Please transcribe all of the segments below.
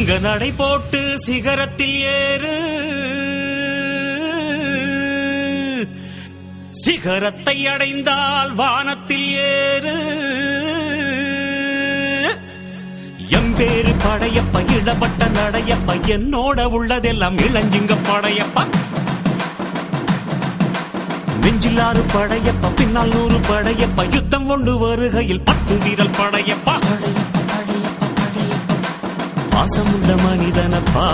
சிங்க நடை போட்டு சிகரத்தில் ஏறு, சிகரத்தை அடைந்தால் வானத்தில் ஏறு. எம்பேரு படையப்ப இளப்பட்ட நடையப்ப, என்னோட உள்ளதெல்லாம் இளஞ்சிங்க படையப்பா. நெஞ்சிலாறு படையப்ப, பின்னால் 100 படையப்ப, யுத்தம் கொண்டு வருகையில் 10 வீரல் படையப்பா. பாசமுள்ள மனிதனப்பா,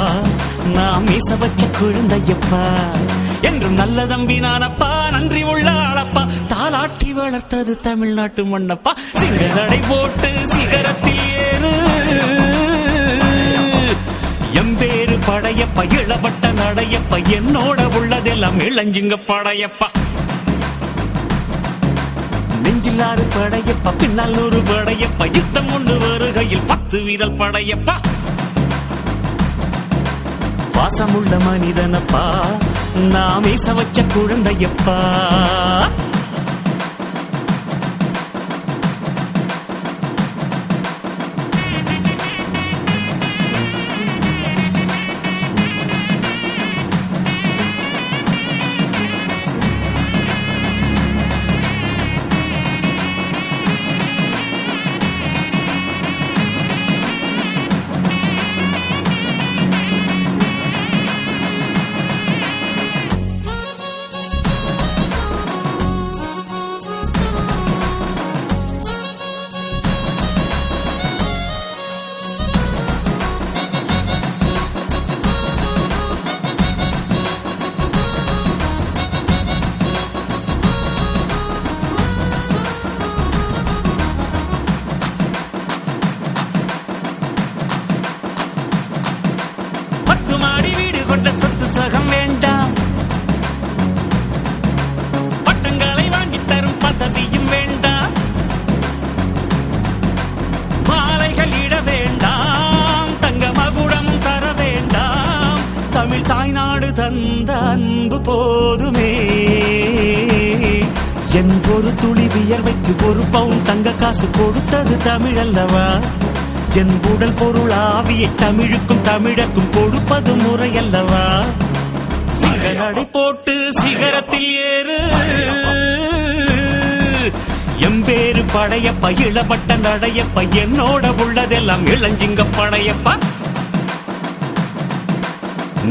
நாம் மீச வச்ச குழந்தையப்பா, என்றும் நல்ல தம்பி நானப்பா, நன்றி உள்ள ஆளப்பா, தாலாட்டி வளர்த்தது தமிழ்நாட்டு மண்ணப்பா. சிங்க நடை போட்டு சிகரத்தில் ஏறு, எம்பேரு படையப்ப இளவட்ட நடையப்ப, என்னோட உள்ளதெல்லாம் இளஞ்சிங்க படையப்பா. நெஞ்சிலாறு படையப்ப, பின்னால் 100 படையப்ப, யுத்தம் கொண்டு வருகையில் 10 வீரல் படையப்பா. பாசமுள்ள மனிதனப்பா, நாம் மீச வச்ச குழந்தையப்பா. சொத்து சகம் வேண்டாம், பட்டங்களை வாங்கி தரும் பதவியும் வேண்டாம், மாலைகள் இட வேண்டாம், தங்க மகுடமும் தர வேண்டாம், தமிழ் தாய்நாடு தந்த அன்பு போதுமே. என் ஒரு துளி வியர்வைக்கு 1 பவுன் தங்க காசு கொடுத்தது தமிழ் அல்லவா. என் உடல் பொருள் ஆவியை தமிழுக்கும் தமிழக்கும் கொடுப்பது முறையல்லவா. சிங்க நடை போட்டு சிகரத்தில் ஏறு, எம்பேரு படையப்ப இளவட்ட நடையப்ப, என்னோட உள்ளதெல்லாம் இளஞ்சிங்க படையப்பா.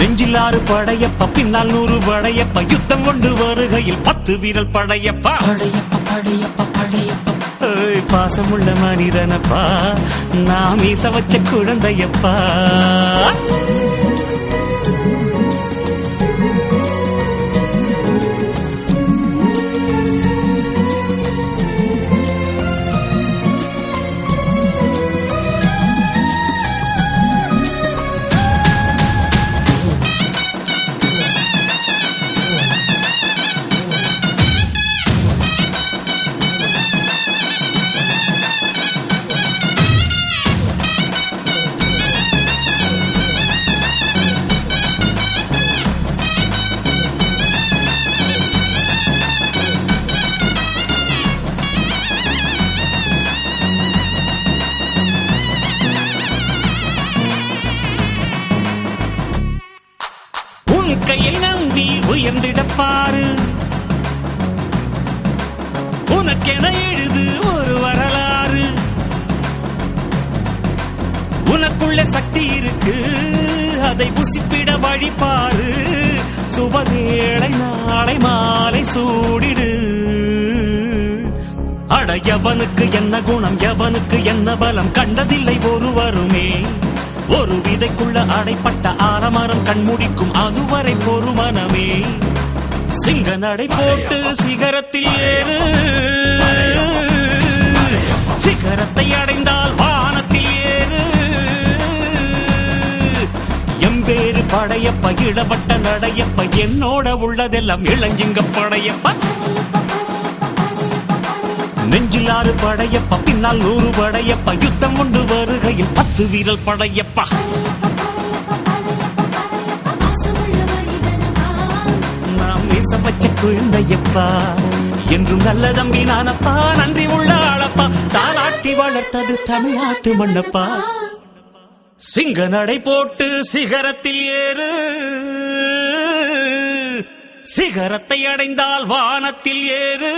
நெஞ்சிலாறு படையப்ப, பின்னால் 100 படையப்ப, யுத்தம் கொண்டு வருகையில் 10 வீரல் படையப்பா. பாசமுள்ள மனிதனப்பா, நாம் மீச வச்ச குழந்தையப்பா. கையை நம்பி உயர்ந்திடப்பாரு, உனக்கென எழுது ஒரு வரலாறு. உனக்குள்ள சக்தி இருக்கு, அதை புசிப்பிட வழிபாரு. சுபவேளை நாளை மாலை சூடிடு. அட எவனுக்கு என்ன குணம், எவனுக்கு என்ன பலம், கண்டதில்லை ஒருவருமே. ஒரு விதைக்குள்ள அடைப்பட்ட ஆலமரம் கண்முடிக்கும், அதுவரை பொறுமனமே. சிங்க நடை போட்டு சிகரத்தில் ஏறு, சிகரத்தை அடைந்தால் வானத்தில் ஏறு. எம்பேரு படையப்ப இளவட்ட நடையப்ப, என்னோட உள்ளதெல்லாம் இளஞ்சிங்க படையப்பா. நெஞ்சிலாறு படையப்ப, பின்னால் 100 படையப்ப, யுத்தம் கொண்டு வருகையில் 10 வீரல் படையப்பா. நாம் மீச வச்ச குழந்தையப்பா, என்றும் நல்ல தம்பி நானப்பா, நன்றி உள்ள ஆளப்பா, தாலாட்டி வளர்த்தது தமிழ்நாட்டு மண்ணப்பா. சிங்க நடை போட்டு சிகரத்தில் ஏறு, சிகரத்தை அடைந்தால் வானத்தில் ஏறு.